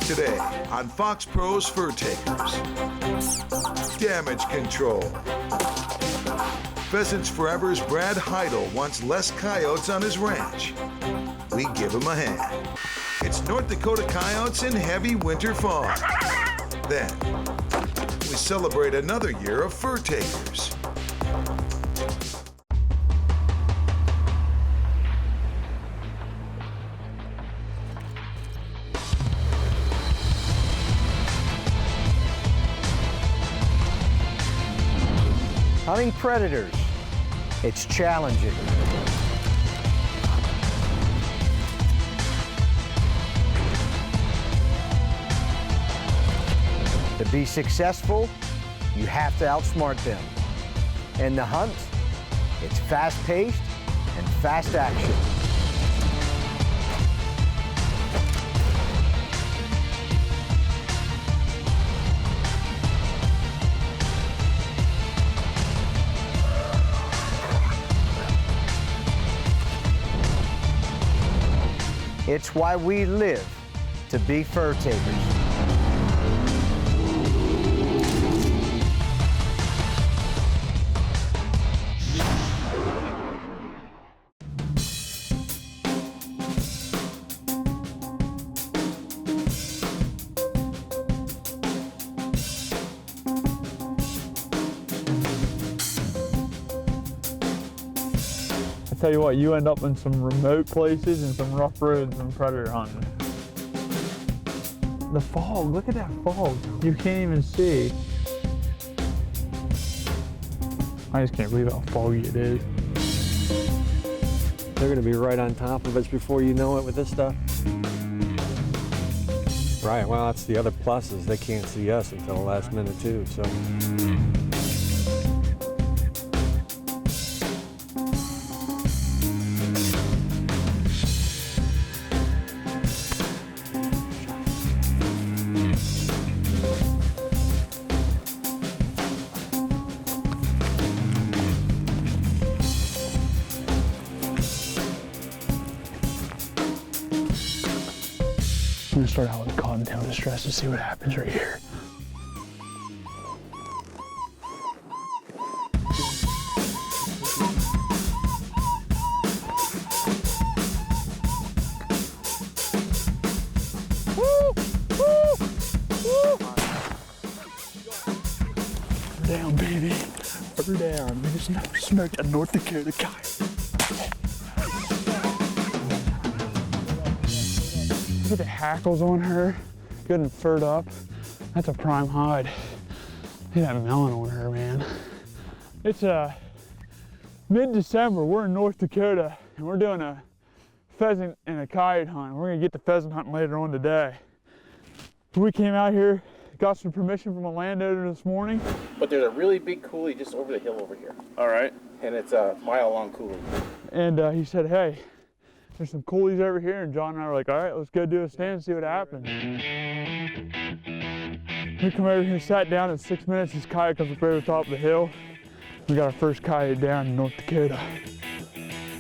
Today on FOXPRO's Furtakers. Damage control. Pheasants Forever's Brad Heidel wants less coyotes on his ranch. We give him a hand. It's North Dakota coyotes in heavy winter fog. Then, we celebrate another year of Furtakers. Hunting predators, it's challenging. To be successful, you have to outsmart them. In the hunt, it's fast-paced and fast action. It's why we live to be fur takers. Tell you what, you end up in some remote places and some rough roads when predator hunting. The fog, look at that fog. You can't even see. I just can't believe how foggy it is. They're gonna be right on top of us before you know it with this stuff. Right, well, that's the other plus is they can't see us until the last minute too, so. I'm gonna start out with a cottontail distress to see what happens right here. Down, baby. Put her down. We just smoked a North Dakota coyote. Look at the hackles on her, good and furred up. That's a prime hide. Look at that melon on her, man. It's mid-December, we're in North Dakota, and we're doing a pheasant and a coyote hunt. We're gonna get the pheasant hunting later on today. We came out here, got some permission from a landowner this morning. But there's a really big coulee just over the hill over here. All right. And it's a mile-long coulee. And he said, hey, there's some coulees over here, and John and I were like, all right, let's go do a stand and see what happens. We come over here, sat down, in 6 minutes, this coyote comes up over the top of the hill. We got our first coyote down in North Dakota.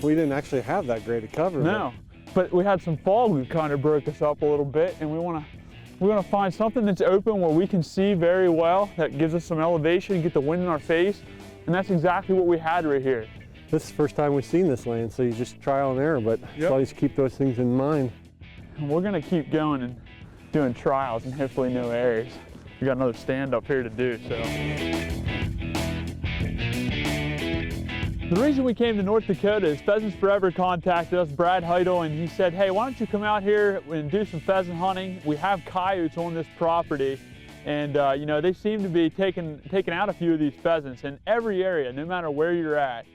We didn't actually have that great a cover. No, but we had some fog that kind of broke us up a little bit, and we want to find something that's open where we can see very well, that gives us some elevation, get the wind in our face, and that's exactly what we had right here. This is the first time we've seen this land, so you just trial and error, but Yep. always keep those things in mind. And we're gonna keep going and doing trials in hopefully new areas. We got another stand up here to do, so. The reason we came to North Dakota is Pheasants Forever contacted us, Brad Heidel, and he said, hey, why don't you come out here and do some pheasant hunting? We have coyotes on this property, and you know, they seem to be taking out a few of these pheasants. In every area, no matter where you're at,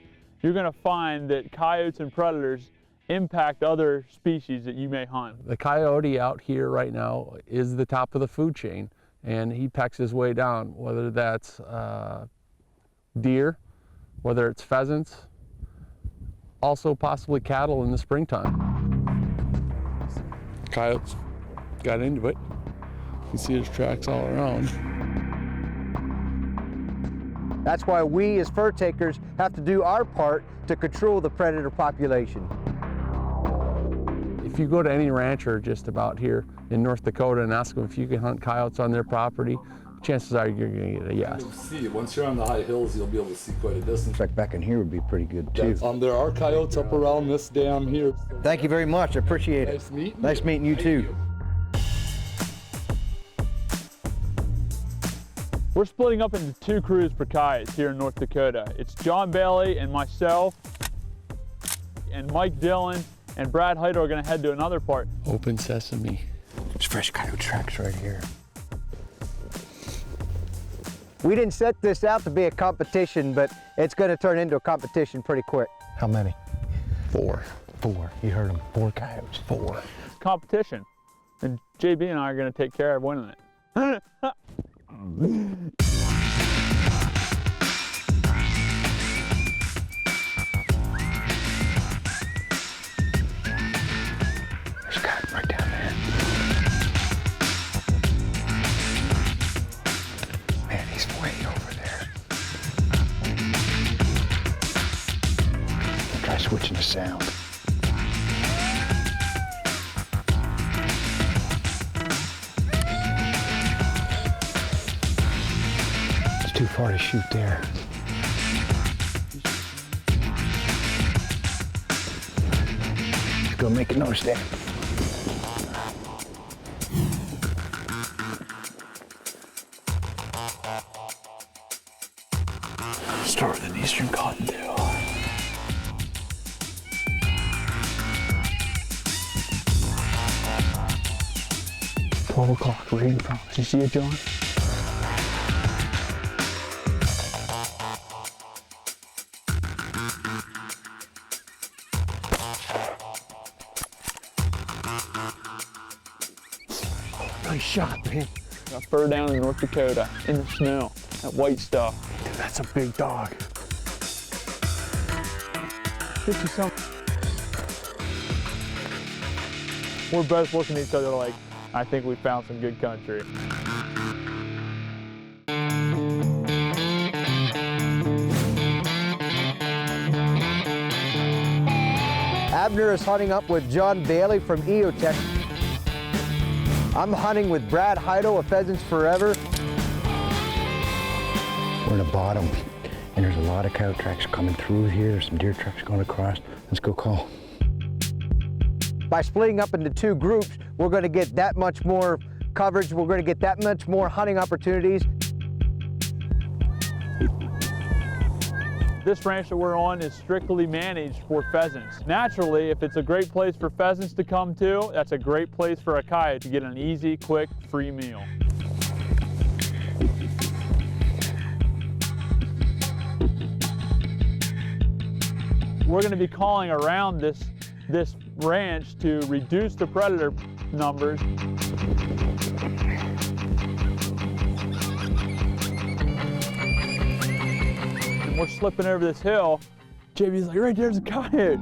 you're gonna find that coyotes and predators impact other species that you may hunt. The coyote out here right now is the top of the food chain, and he pecks his way down, whether that's deer, whether it's pheasants, also possibly cattle in the springtime. Coyotes got into it. You can see his tracks all around. That's why we as fur takers have to do our part to control the predator population. If If you go to any rancher just about here in North Dakota and ask them if you can hunt coyotes on their property, chances are you're going to get a yes. You'll see, once you're on the high hills, you'll be able to see quite a distance. Like back in here would be pretty good too. There are coyotes up around this dam here. Thank you very much. I appreciate it. Nice meeting you. Nice meeting you too. We're splitting up into 2 crews for coyotes here in North Dakota. It's John Bailey and myself, and Mike Dillon and Brad Heidel are going to head to another part. Open sesame. There's fresh coyote tracks right here. We didn't set this out to be a competition, but it's going to turn into a competition pretty quick. How many? 4. 4. You heard them. 4 coyotes. 4. Competition. And JB and I are going to take care of winning it. There's a coyote right down there. Man, he's way over there. Try switching the sound. It's too far to shoot there. Let's go make another stand. Start with an eastern cottontail. $12 where are you from? Did you see it, John? Nice shot, man. Got fur down in North Dakota, in the snow, that white stuff. Dude, that's a big dog. 50-something. We're both looking at each other like, I think we found some good country. Abner is hunting up with John Bailey from EOTech. I'm hunting with Brad Heidel of Pheasants Forever. We're in the bottom, and there's a lot of coyote tracks coming through here. There's some deer tracks going across. Let's go call. By splitting up into 2 groups, we're going to get that much more coverage. We're going to get that much more hunting opportunities. This ranch that we're on is strictly managed for pheasants. Naturally, if it's a great place for pheasants to come to, that's a great place for a coyote to get an easy, quick, free meal. We're going to be calling around this ranch to reduce the predator numbers. And we're slipping over this hill. JB's like, right there's a coyote.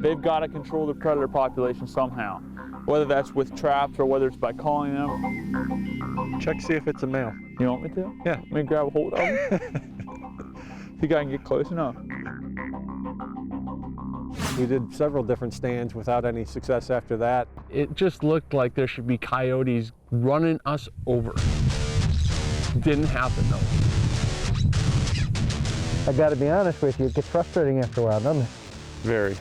They've got to control the predator population somehow, whether that's with traps or whether it's by calling them. Check to see if it's a male. You want me to? Yeah. Let me grab a hold of him. Think I can get close enough? We did several different stands without any success after that. It just looked like there should be coyotes running us over. Didn't happen though. I got to be honest with you, it gets frustrating after a while, doesn't it? Very.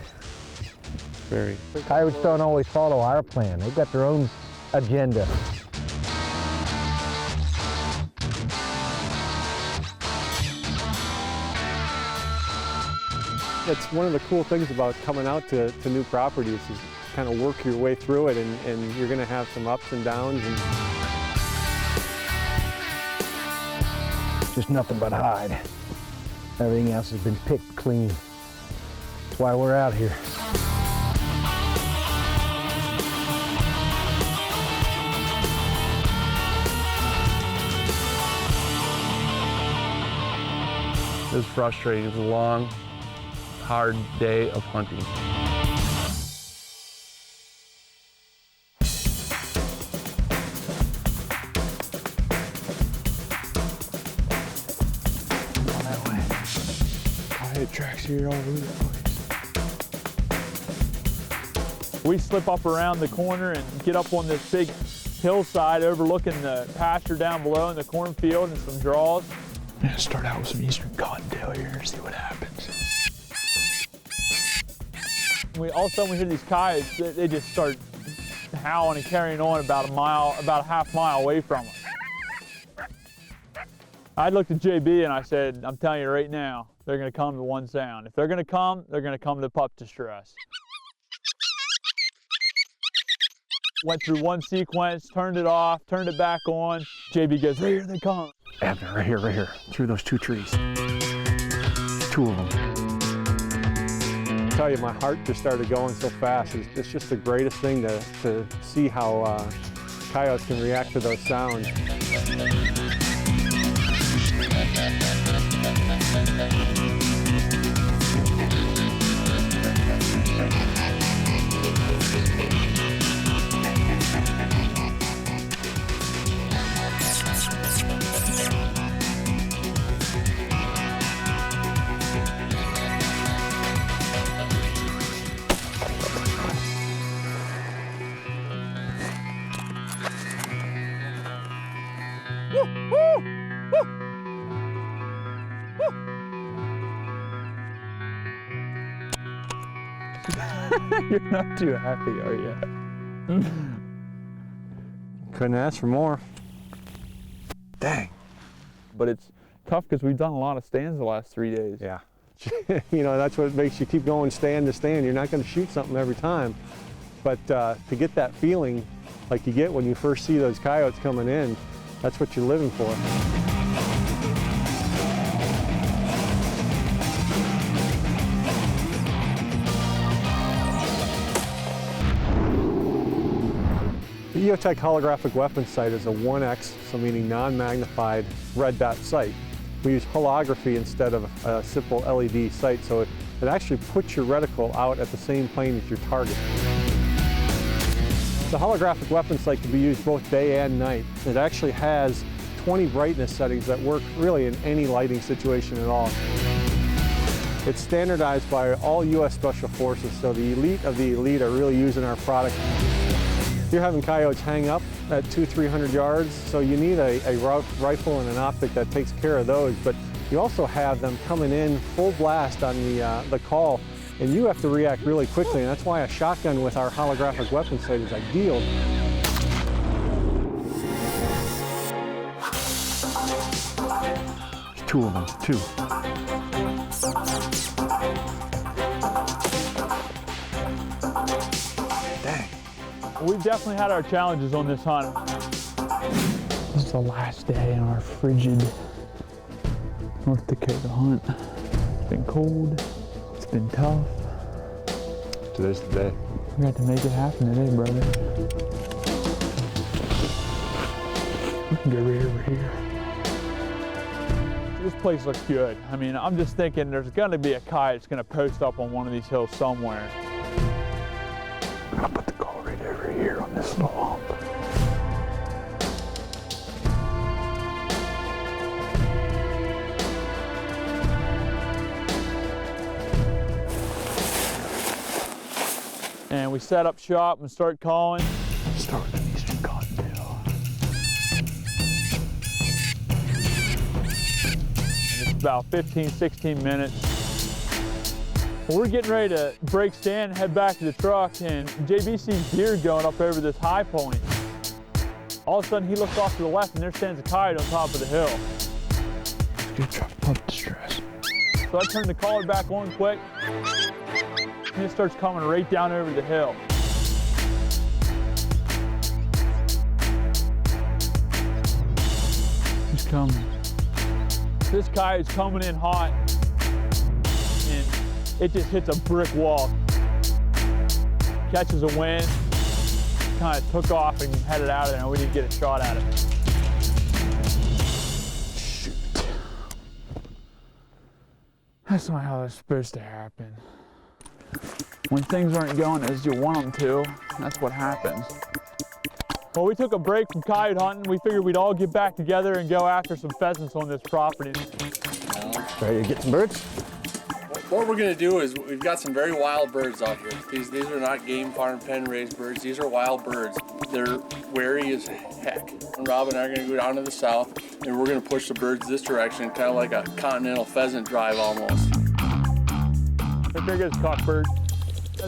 Very. Coyotes don't always follow our plan. They've got their own agenda. That's one of the cool things about coming out to new properties is kind of work your way through it, and you're going to have some ups and downs. And Just nothing but hide. Everything else has been picked clean. That's why we're out here. It was frustrating. It was a long, hard day of hunting. Coyote tracks here all over the place. We slip up around the corner and get up on this big hillside overlooking the pasture down below in the cornfield and some draws. I'm gonna start out with some eastern cottontail here and see what happens. All of a sudden we hear these coyotes, they just start howling and carrying on about a half mile away from us. I looked at JB and I said, I'm telling you right now, they're gonna come to one sound. If they're gonna come to pup distress. Went through one sequence, turned it off, turned it back on. JB goes, right here they come. Abner, right here, through those two trees. 2 of them. I tell you, my heart just started going so fast. It's just the greatest thing to see how coyotes can react to those sounds. You're not too happy, are you? Couldn't ask for more. Dang. But it's tough because we've done a lot of stands the last 3 days. Yeah. You know, that's what makes you keep going stand to stand. You're not going to shoot something every time. But to get that feeling like you get when you first see those coyotes coming in, that's what you're living for. The EOTech holographic weapon sight is a 1X, so meaning non-magnified red dot sight. We use holography instead of a simple LED sight, so it actually puts your reticle out at the same plane as your target. The holographic weapon sight can be used both day and night. It actually has 20 brightness settings that work really in any lighting situation at all. It's standardized by all U.S. Special Forces, so the elite of the elite are really using our product. You're having coyotes hang up at 200-300 yards, so you need a rifle and an optic that takes care of those, but you also have them coming in full blast on the call, and you have to react really quickly, and that's why a shotgun with our holographic weapon sight is ideal. There's 2 of them, 2. We've definitely had our challenges on this hunt. This is the last day in our frigid North Dakota hunt. It's been cold, it's been tough. Today's the day. We got to make it happen today, brother. We can go right over here. This place looks good. I mean, I'm just thinking there's gonna be a coyote that's gonna post up on one of these hills somewhere. I'll put the call right over here on this little hump. And we set up shop and start calling. Start with an eastern cottontail. And it's about 15, 16 minutes. We're getting ready to break stand and head back to the truck, and JB sees deer going up over this high point. All of a sudden, he looks off to the left, and there stands a coyote on top of the hill. Good job, pup distress. So I turn the collar back on quick, and it starts coming right down over the hill. He's coming. This coyote's coming in hot, and it just hits a brick wall. Catches a wind, kind of took off and headed out of there, and we didn't get a shot at it. Shoot. That's not how that's supposed to happen. When things aren't going as you want them to, that's what happens. Well, we took a break from coyote hunting. We figured we'd all get back together and go after some pheasants on this property. Ready to get some birds? What we're gonna do is we've got some very wild birds out here. These are not game farm pen raised birds. These are wild birds. They're wary as heck. And Rob and I are gonna go down to the south and we're gonna push the birds this direction, kind of like a continental pheasant drive almost. They're big as cockbirds.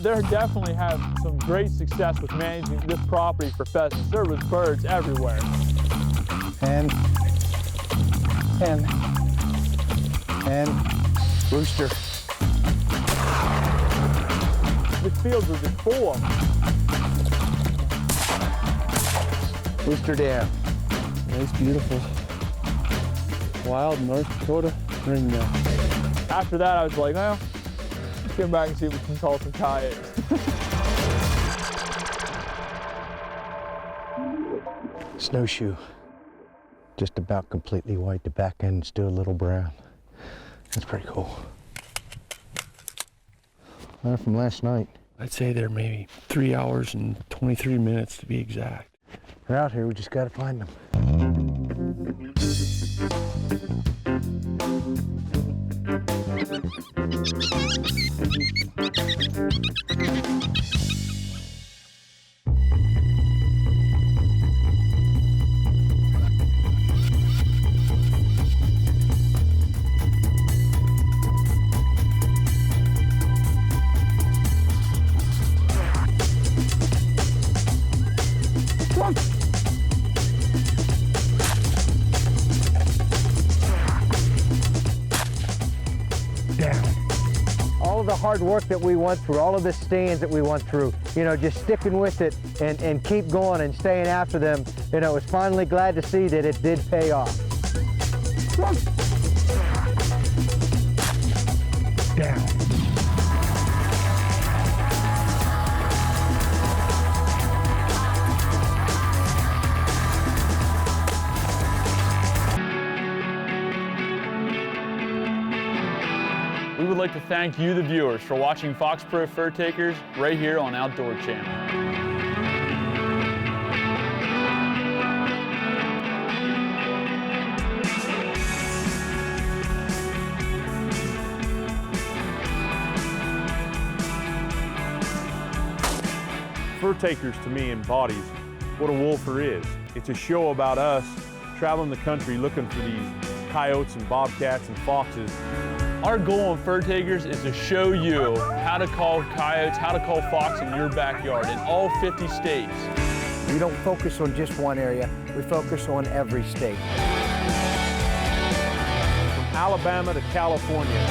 They definitely have some great success with managing this property for pheasants. There was birds everywhere. And rooster. This field was just full of them. Rooster down. Nice, beautiful, wild North Dakota ringneck. After that, I was like, well, let's get back and see if we can call some coyotes. Snowshoe. Just about completely white. The back end still a little brown. That's pretty cool. They're from last night. I'd say they're maybe 3 hours and 23 minutes to be exact. They're out here, we just gotta find them. Hard work that we went through, all of the stands that we went through, you know, just sticking with it and keep going and staying after them, you know, was finally glad to see that it did pay off. Down. We would like to thank you, the viewers, for watching FOXPRO Furtakers right here on Outdoor Channel. Furtakers to me embodies what a wolfer is. It's a show about us traveling the country looking for these coyotes and bobcats and foxes. Our goal on Furtakers is to show you how to call coyotes, how to call fox in your backyard in all 50 states. We don't focus on just one area, we focus on every state. From Alabama to California.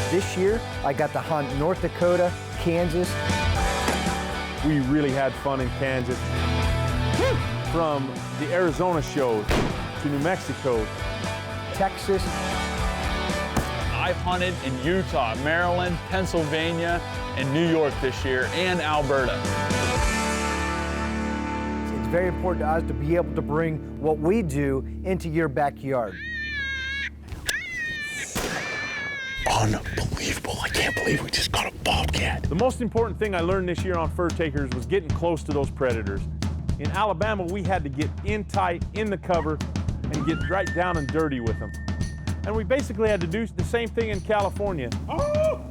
This year, I got to hunt North Dakota, Kansas. We really had fun in Kansas. From the Arizona shows to New Mexico, Texas. I've hunted in Utah, Maryland, Pennsylvania, and New York this year, and Alberta. It's very important to us to be able to bring what we do into your backyard. Unbelievable. I can't believe we just caught a bobcat. The most important thing I learned this year on Furtakers was getting close to those predators. In Alabama, we had to get in tight, in the cover, and get right down and dirty with them. And we basically had to do the same thing in California. Oh!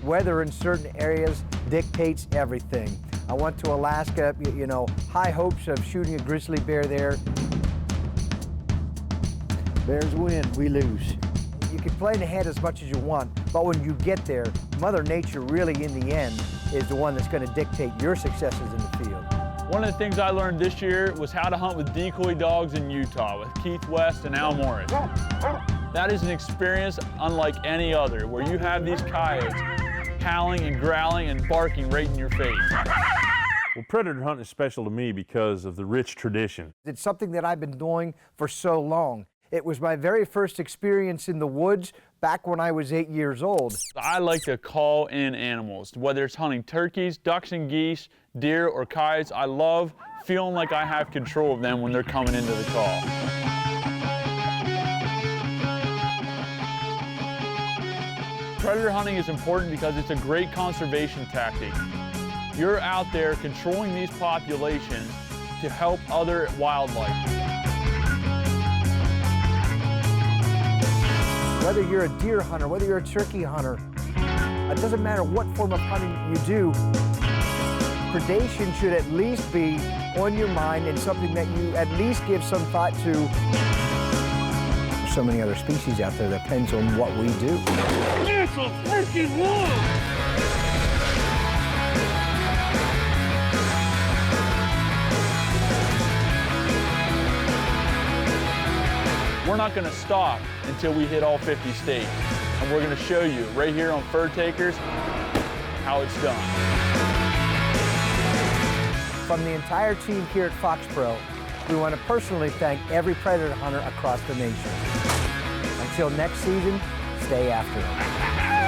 Weather in certain areas dictates everything. I went to Alaska, you know, high hopes of shooting a grizzly bear there. Bears win, we lose. You can plan ahead as much as you want, but when you get there, Mother Nature really, in the end, is the one that's going to dictate your successes in the field. One of the things I learned this year was how to hunt with decoy dogs in Utah with Keith West and Al Morris. That is an experience unlike any other, where you have these coyotes howling and growling and barking right in your face. Well, predator hunting is special to me because of the rich tradition. It's something that I've been doing for so long. It was my very first experience in the woods back when I was 8 years old. I like to call in animals, whether it's hunting turkeys, ducks and geese, deer, or coyotes. I love feeling like I have control of them when they're coming into the call. Predator hunting is important because it's a great conservation tactic. You're out there controlling these populations to help other wildlife. Whether you're a deer hunter, whether you're a turkey hunter, it doesn't matter what form of hunting you do, predation should at least be on your mind and something that you at least give some thought to. There's so many other species out there that depends on what we do. It's a freaking wolf! We're not going to stop until we hit all 50 states. And we're going to show you right here on Furtakers how it's done. From the entire team here at FOXPRO, we want to personally thank every predator hunter across the nation. Until next season, stay after them.